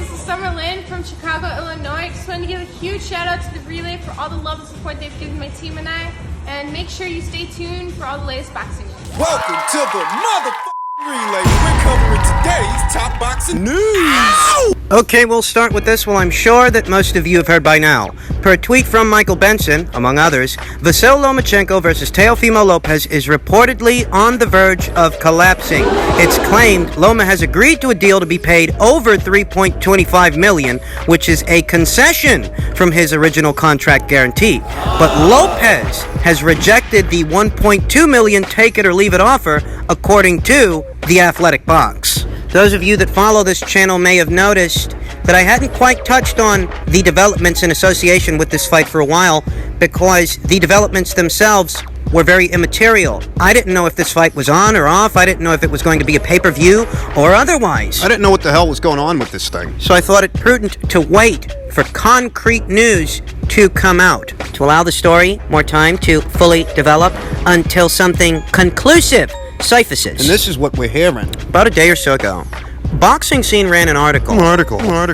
this is Summer Lynn from Chicago, Illinois. Just wanted to give a huge shout out to the Relay for all the love and support they've given my team and I. And make sure you stay tuned for all the latest boxing news. Welcome to the motherfucking Relay. We're covering today's top boxing news. Ow! Okay, we'll start with this. Well, I'm sure that most of you have heard by now. Per a tweet from Michael Benson, among others, Vasyl Lomachenko versus Teofimo Lopez is reportedly on the verge of collapsing. It's claimed Loma has agreed to a deal to be paid over $3.25 million, which is a concession from his original contract guarantee. But Lopez has rejected the $1.2 million take-it-or-leave-it offer, according to The Athletic Box. Those of you that follow this channel may have noticed that I hadn't quite touched on the developments in association with this fight for a while because the developments themselves were very immaterial. I didn't know if this fight was on or off. I didn't know if it was going to be a pay-per-view or otherwise. I didn't know what the hell was going on with this thing. So I thought it prudent to wait for concrete news to come out, to allow the story more time to fully develop until something conclusive surfaces. And this is what we're hearing. About a day or so ago, Boxing Scene ran an article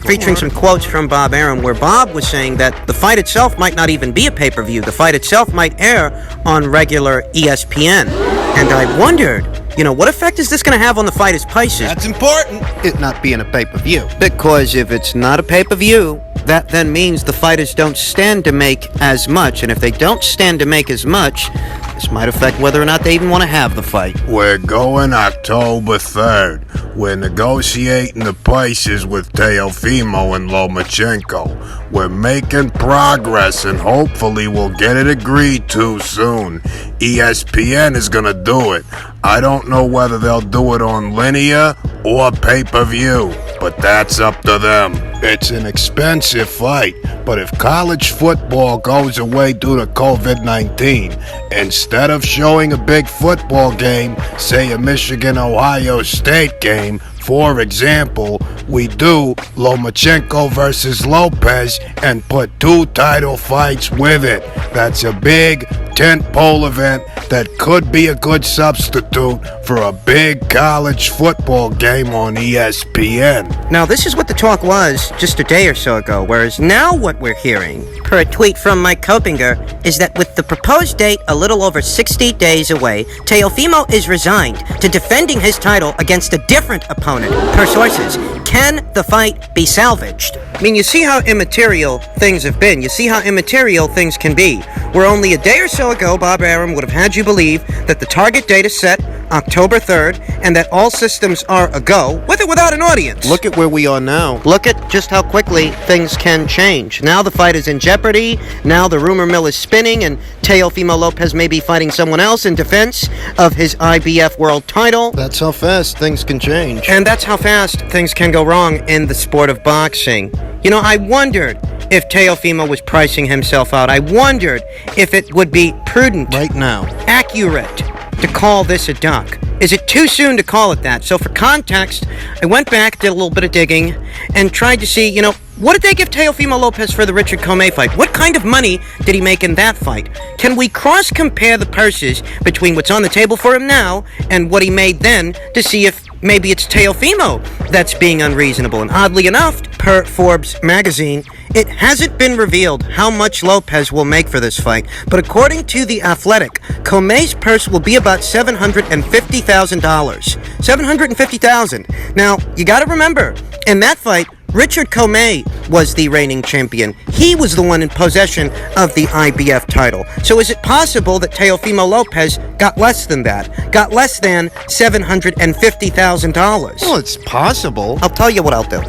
featuring some quotes from Bob Arum, where Bob was saying that the fight itself might not even be a pay-per-view. The fight itself might air on regular ESPN. And I wondered, what effect is this going to have on the fighters' prices? That's important. It not being a pay-per-view. Because if it's not a pay-per-view, that then means the fighters don't stand to make as much. And if they don't stand to make as much, this might affect whether or not they even want to have the fight. We're going October 3rd. We're negotiating the prices with Teofimo and Lomachenko. We're making progress and hopefully we'll get it agreed to soon. ESPN is gonna do it. I don't know whether they'll do it on linear or pay-per-view, but that's up to them. It's an expensive fight, but if college football goes away due to COVID-19, instead of showing a big football game, say a Michigan-Ohio State game, for example, we do Lomachenko versus Lopez and put 2 title fights with it. That's a big tentpole event that could be a good substitute for a big college football game on ESPN. Now, this is what the talk was just a day or so ago, whereas now what we're hearing, per a tweet from Mike Kopinger, is that with the proposed date a little over 60 days away, Teofimo is resigned to defending his title against a different opponent. Per sources, can the fight be salvaged? I mean, you see how immaterial things have been. You see how immaterial things can be. Where only a day or so ago, Bob Arum would have had you believe that the target date is set October 3rd and that all systems are a-go, with or without an audience. Look at where we are now. Look at just how quickly things can change. Now the fight is in jeopardy. Now the rumor mill is spinning, and Teofimo Lopez may be fighting someone else in defense of his IBF world title. That's how fast things can change. And that's how fast things can go wrong in the sport of boxing. I wondered if Teofimo was pricing himself out. I wondered if it would be prudent, right now, accurate, to call this a duck. Is it too soon to call it that? So for context, I went back, did a little bit of digging, and tried to see, what did they give Teofimo Lopez for the Richard Commey fight? What kind of money did he make in that fight? Can we cross-compare the purses between what's on the table for him now and what he made then to see if maybe it's Teofimo that's being unreasonable? And oddly enough, per Forbes magazine, it hasn't been revealed how much Lopez will make for this fight. But according to The Athletic, Commey's purse will be about $750,000. $750,000. Now, you got to remember, in that fight, Richard Commey was the reigning champion. He was the one in possession of the IBF title. So is it possible that Teofimo Lopez got less than that? Got less than $750,000? Well, it's possible. I'll tell you what I'll do.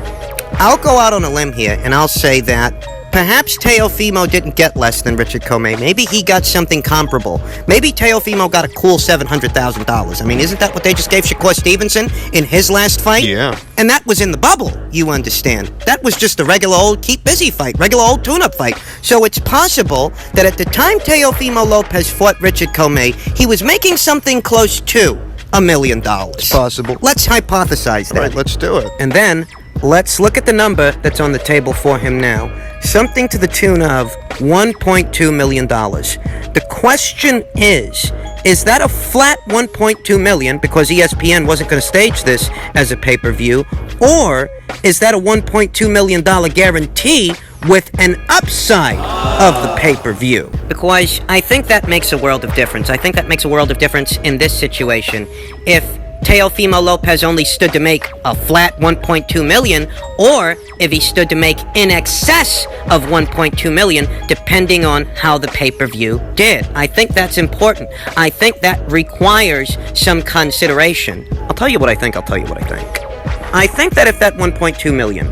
I'll go out on a limb here, and I'll say that perhaps Teofimo didn't get less than Richard Commey. Maybe he got something comparable. Maybe Teofimo got a cool $700,000. I mean, isn't that what they just gave Shakur Stevenson in his last fight? Yeah. And that was in the bubble, you understand. That was just a regular old keep busy fight, regular old tune-up fight. So it's possible that at the time Teofimo Lopez fought Richard Commey, he was making something close to $1 million. It's possible. Let's hypothesize that. Right, let's do it. And then, let's look at the number that's on the table for him now. Something to the tune of $1.2 million. The question is Is that a flat 1.2 million because ESPN wasn't going to stage this as a pay-per-view? Or is that a $1.2 million guarantee with an upside of the pay-per-view? Because I think that makes a world of difference. I think that makes a world of difference in this situation. If Teofimo Lopez only stood to make a flat 1.2 million, or if he stood to make in excess of 1.2 million, depending on how the pay-per-view did. I think that's important. I think that requires some consideration. I'll tell you what I think. I think that if that 1.2 million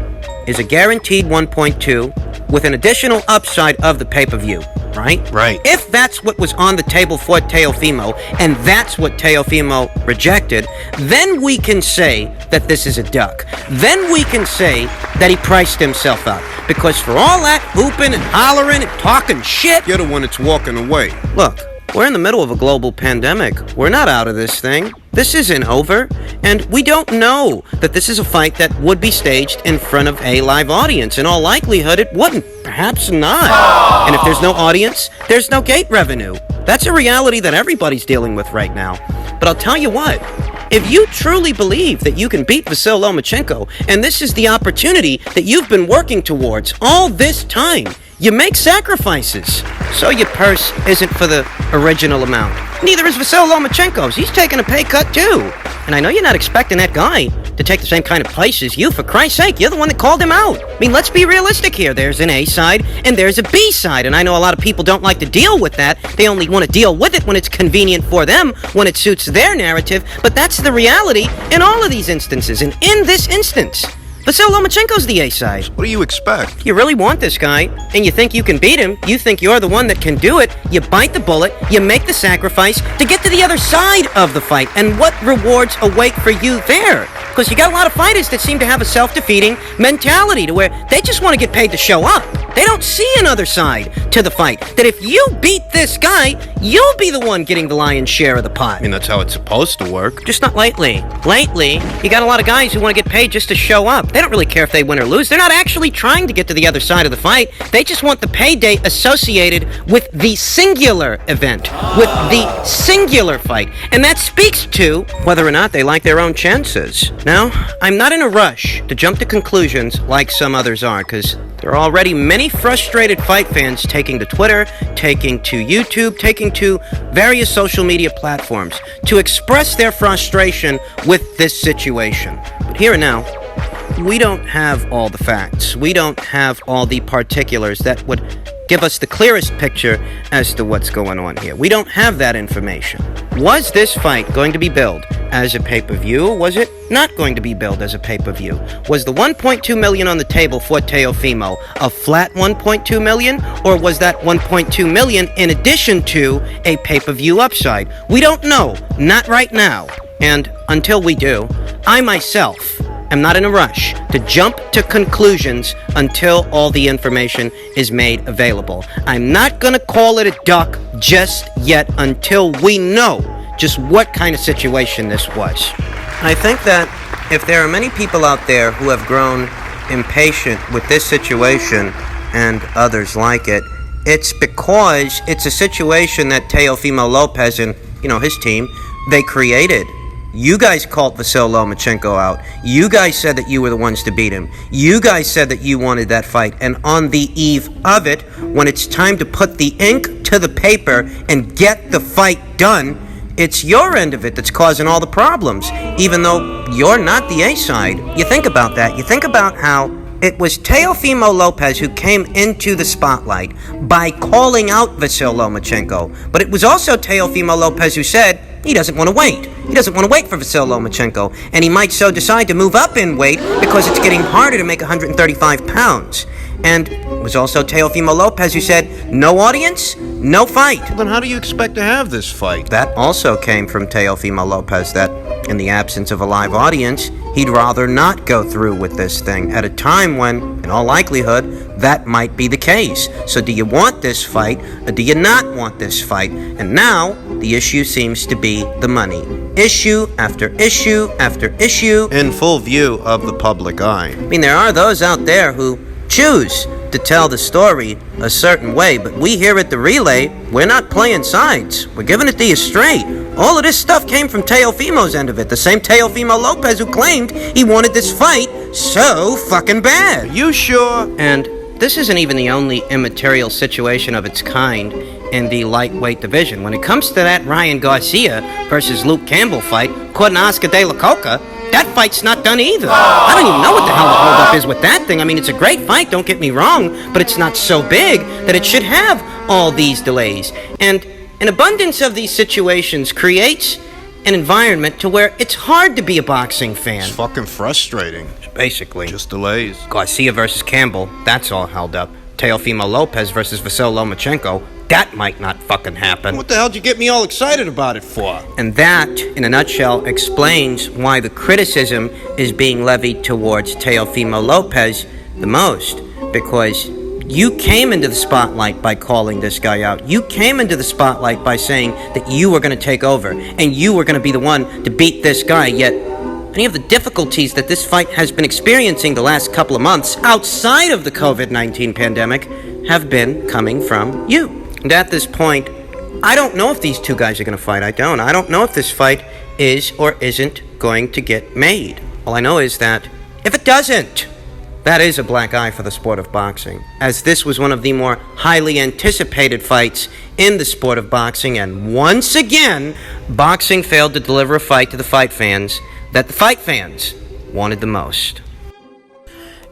is a guaranteed 1.2 with an additional upside of the pay-per-view, right? Right. If that's what was on the table for Teofimo, and that's what Teofimo rejected, then we can say that this is a duck. Then we can say that he priced himself out. Because for all that hooping and hollering and talking shit, You're the one that's walking away. look, we're in the middle of a global pandemic. We're not out of this thing. This isn't over. And we don't know that this is a fight that would be staged in front of a live audience. In all likelihood, it wouldn't. Perhaps not. And if there's no audience, there's no gate revenue. That's a reality that everybody's dealing with right now. But I'll tell you what. If you truly believe that you can beat Vasyl Lomachenko, and this is the opportunity that you've been working towards all this time, you make sacrifices. So your purse isn't for the original amount. Neither is Vasyl Lomachenko's. He's taking a pay cut too. And I know you're not expecting that guy to take the same kind of price as you. For Christ's sake, you're the one that called him out. I mean, let's be realistic here. There's an A side and there's a B side. And I know a lot of people don't like to deal with that. They only want to deal with it when it's convenient for them, when it suits their narrative. But that's the reality in all of these instances. And in this instance, Vasyl Lomachenko's the A side. What do you expect? You really want this guy, and you think you can beat him, you think you're the one that can do it, you bite the bullet, you make the sacrifice to get to the other side of the fight, and what rewards await for you there? Because you got a lot of fighters that seem to have a self-defeating mentality to where they just want to get paid to show up. They don't see another side to the fight. That if you beat this guy, you'll be the one getting the lion's share of the pot. I mean, that's how it's supposed to work. Just not lately. Lately, you got a lot of guys who want to get paid just to show up. They don't really care if they win or lose. They're not actually trying to get to the other side of the fight. They just want the payday associated with the singular event, with the singular fight. And that speaks to whether or not they like their own chances. Now, I'm not in a rush to jump to conclusions like some others are, because there are already many frustrated fight fans taking to Twitter, taking to YouTube, taking to various social media platforms to express their frustration with this situation. But here and now, we don't have all the facts. We don't have all the particulars that would give us the clearest picture as to what's going on here. We don't have that information. Was this fight going to be billed as a pay-per-view? Was it not going to be billed as a pay-per-view? Was the 1.2 million on the table for Teofimo a flat 1.2 million? Or was that 1.2 million in addition to a pay-per-view upside? We don't know. Not right now. And until we do, I myself am not in a rush to jump to conclusions until all the information is made available. I'm not going to call it a duck just yet until we know just what kind of situation this was. I think that if there are many people out there who have grown impatient with this situation and others like it, it's because it's a situation that Teofimo Lopez and, his team, they created. You guys called Vasyl Lomachenko out. You guys said that you were the ones to beat him. You guys said that you wanted that fight. And on the eve of it, when it's time to put the ink to the paper and get the fight done, it's your end of it that's causing all the problems, even though you're not the A side. You think about that. You think about how it was Teofimo Lopez who came into the spotlight by calling out Vasyl Lomachenko. But it was also Teofimo Lopez who said he doesn't want to wait. He doesn't want to wait for Vasyl Lomachenko. And he might so decide to move up in weight because it's getting harder to make 135 pounds. And it was also Teofimo Lopez who said, no audience, no fight. Well, then how do you expect to have this fight? That also came from Teofimo Lopez, that in the absence of a live audience, he'd rather not go through with this thing at a time when, in all likelihood, that might be the case. So do you want this fight, or do you not want this fight? And now, the issue seems to be the money. Issue after issue after issue. In full view of the public eye. I mean, there are those out there who choose to tell the story a certain way, but we here at the Relay, we're not playing sides. We're giving it to you straight. All of this stuff came from Teofimo's end of it, the same Teofimo Lopez who claimed he wanted this fight so fucking bad. You sure? And this isn't even the only immaterial situation of its kind in the lightweight division. When it comes to that Ryan Garcia versus Luke Campbell fight, according to Oscar De La Coca, that fight's not done either. I don't even know what the hell the holdup is with that thing. I mean, it's a great fight, don't get me wrong, but it's not so big that it should have all these delays. And an abundance of these situations creates an environment to where it's hard to be a boxing fan. It's fucking frustrating. Basically. Just delays. Garcia versus Campbell, that's all held up. Teofimo Lopez versus Vasyl Lomachenko, that might not fucking happen. What the hell did you get me all excited about it for? And that, in a nutshell, explains why the criticism is being levied towards Teofimo Lopez the most. Because you came into the spotlight by calling this guy out. You came into the spotlight by saying that you were going to take over and you were going to be the one to beat this guy, yet any of the difficulties that this fight has been experiencing the last couple of months outside of the COVID-19 pandemic have been coming from you. And at this point, I don't know if these two guys are going to fight. I don't know if this fight is or isn't going to get made. All I know is that if it doesn't, that is a black eye for the sport of boxing, as this was one of the more highly anticipated fights in the sport of boxing, and once again, boxing failed to deliver a fight to the fight fans that the fight fans wanted the most.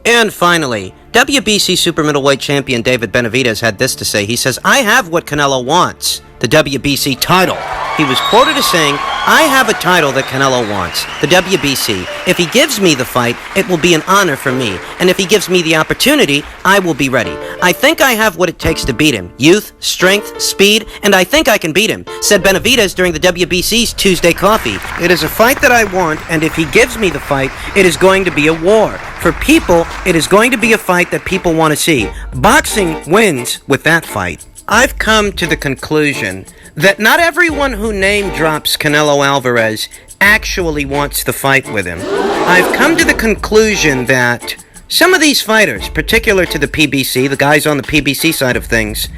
And finally, WBC super middleweight champion David Benavidez had this to say. He says, "I have what Canelo wants, the WBC title." He was quoted as saying, "I have a title that Canelo wants, the WBC. If he gives me the fight, it will be an honor for me. And if he gives me the opportunity, I will be ready. I think I have what it takes to beat him. Youth, strength, speed, and I think I can beat him," said Benavidez during the WBC's Tuesday Coffee. "It is a fight that I want, and if he gives me the fight, it is going to be a war. For people, it is going to be a fight that people want to see. Boxing wins with that fight." I've come to the conclusion that not everyone who name drops Canelo Alvarez actually wants the fight with him. I've come to the conclusion that some of these fighters, particular to the PBC, the guys on the PBC side of things,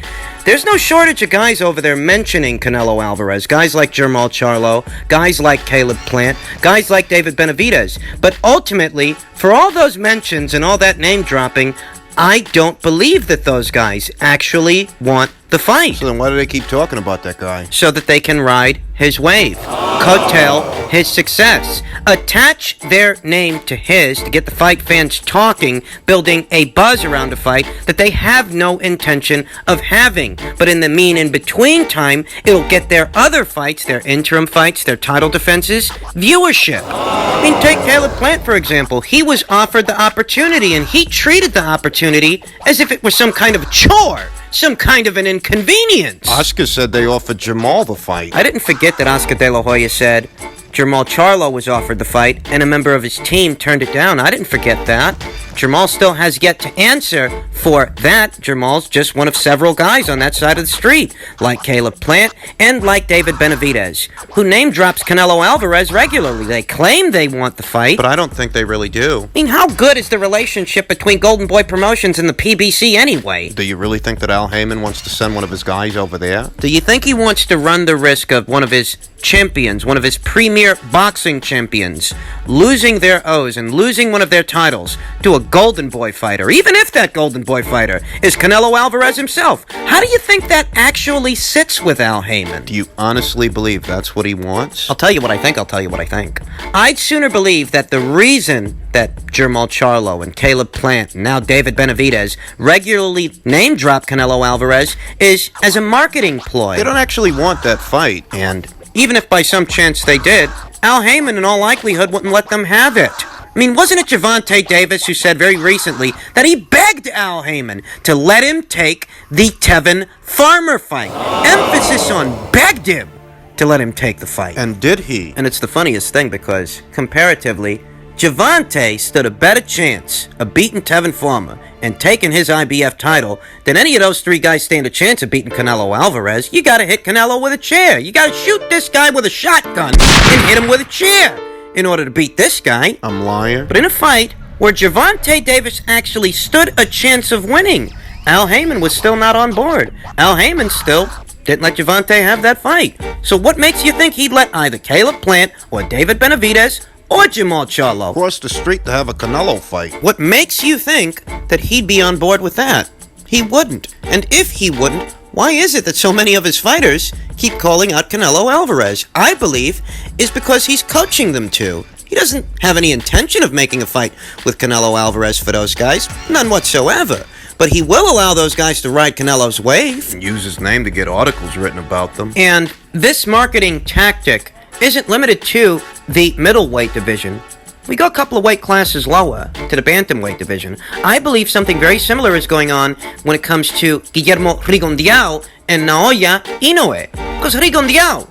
there's no shortage of guys over there mentioning Canelo Alvarez. Guys like Jermall Charlo, guys like Caleb Plant, guys like David Benavidez. But ultimately, for all those mentions and all that name dropping, I don't believe that those guys actually want the fight. So then why do they keep talking about that guy? So that they can ride his wave, coattail his success, attach their name to his to get the fight fans talking, building a buzz around a fight that they have no intention of having. But in the in-between time, it'll get their other fights, their interim fights, their title defenses, viewership. I mean, take Caleb Plant, for example. He was offered the opportunity, and he treated the opportunity as if it was some kind of a chore, some kind of an inconvenience. Oscar said they offered Jamal the fight. I didn't forget that Oscar De La Hoya said Jermall Charlo was offered the fight, and a member of his team turned it down. I didn't forget that. Jermall still has yet to answer for that. Jermall's just one of several guys on that side of the street, like Caleb Plant and like David Benavidez, who name drops Canelo Alvarez regularly. They claim they want the fight, But I don't think they really do. I mean, how good is the relationship between Golden Boy Promotions and the PBC anyway? Do you really think that Al Heyman wants to send one of his guys over there? Do you think he wants to run the risk of one of his champions, one of his premier boxing champions, losing their O's and losing one of their titles to a Golden Boy fighter, even if that Golden Boy fighter is Canelo Alvarez himself? How do you think that actually sits with Al Heyman? Do you honestly believe that's what he wants? I'll tell you what I think. I'd sooner believe that the reason that Jermall Charlo and Caleb Plant and now David Benavidez regularly name drop Canelo Alvarez is as a marketing ploy. They don't actually want that fight, and Even if by some chance they did, Al Heyman in all likelihood wouldn't let them have it. I mean, wasn't it Gervonta Davis who said very recently that he begged Al Heyman to let him take the Tevin Farmer fight? Emphasis on begged him to let him take the fight. And did he? And it's the funniest thing because, comparatively, Gervonta stood a better chance of beating Tevin Farmer and taking his IBF title than any of those three guys stand a chance of beating Canelo Alvarez. You gotta hit Canelo with a chair. You gotta shoot this guy with a shotgun and hit him with a chair in order to beat this guy. I'm lying. But in a fight, where Gervonta Davis actually stood a chance of winning. Al Heyman was still not on board. Al Heyman still didn't let Gervonta have that fight. So what makes you think he'd let either Caleb Plant or David Benavidez or Jamal Charlo Cross the street to have a Canelo fight. What makes you think that he'd be on board with that? He wouldn't. And if he wouldn't, why is it that so many of his fighters keep calling out Canelo Alvarez? I believe is because he's coaching them to. He doesn't have any intention of making a fight with Canelo Alvarez for those guys. None whatsoever. But he will allow those guys to ride Canelo's wave. And use his name to get articles written about them. And this marketing tactic isn't limited to the middleweight division. We go a couple of weight classes lower to the bantamweight division. I believe something very similar is going on when it comes to Guillermo Rigondeaux and Naoya Inoue. Because Rigondeaux,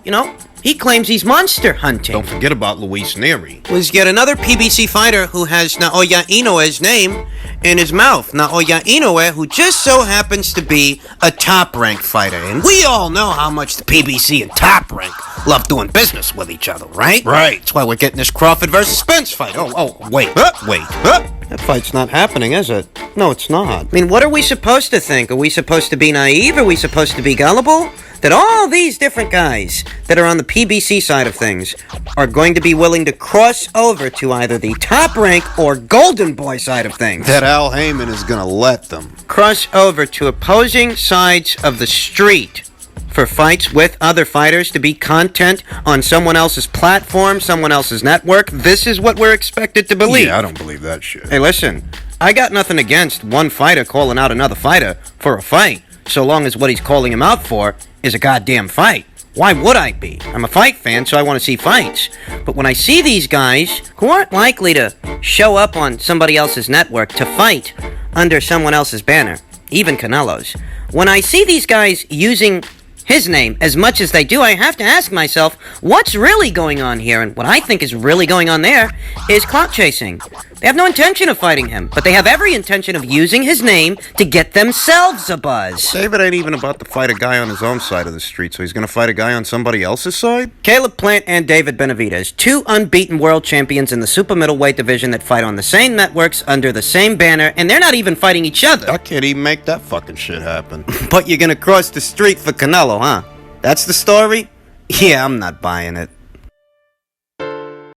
he claims he's monster hunting. Don't forget about Luis Neri. Was yet another PBC fighter who has Naoya Inoue's name in his mouth. Naoya Inoue, who just so happens to be a top-ranked fighter. And we all know how much the PBC and Top Rank love doing business with each other, right? Right. That's why we're getting this Crawford versus Spence fight. Wait. That fight's not happening, is it? No, it's not. I mean, what are we supposed to think? Are we supposed to be naive? Are we supposed to be gullible? That all these different guys that are on the PBC side of things are going to be willing to cross over to either the Top Rank or Golden Boy side of things. That Al Heyman is gonna let them. Cross over to opposing sides of the street for fights with other fighters, to be content on someone else's platform, someone else's network. This is what we're expected to believe. Yeah, I don't believe that shit. Hey, listen, I got nothing against one fighter calling out another fighter for a fight, so long as what he's calling him out for is a goddamn fight. Why would I be? I'm a fight fan, so I want to see fights. But when I see these guys who aren't likely to show up on somebody else's network to fight under someone else's banner, even Canelo's, when I see these guys using his name as much as they do, I have to ask myself, what's really going on here? And what I think is really going on there is clout chasing. They have no intention of fighting him, but they have every intention of using his name to get themselves a buzz. David ain't even about to fight a guy on his own side of the street, so he's gonna fight a guy on somebody else's side? Caleb Plant and David Benavidez, two unbeaten world champions in the super middleweight division that fight on the same networks under the same banner, and they're not even fighting each other. I can't even make that fucking shit happen. But you're gonna cross the street for Canelo, huh? That's the story? Yeah, I'm not buying it.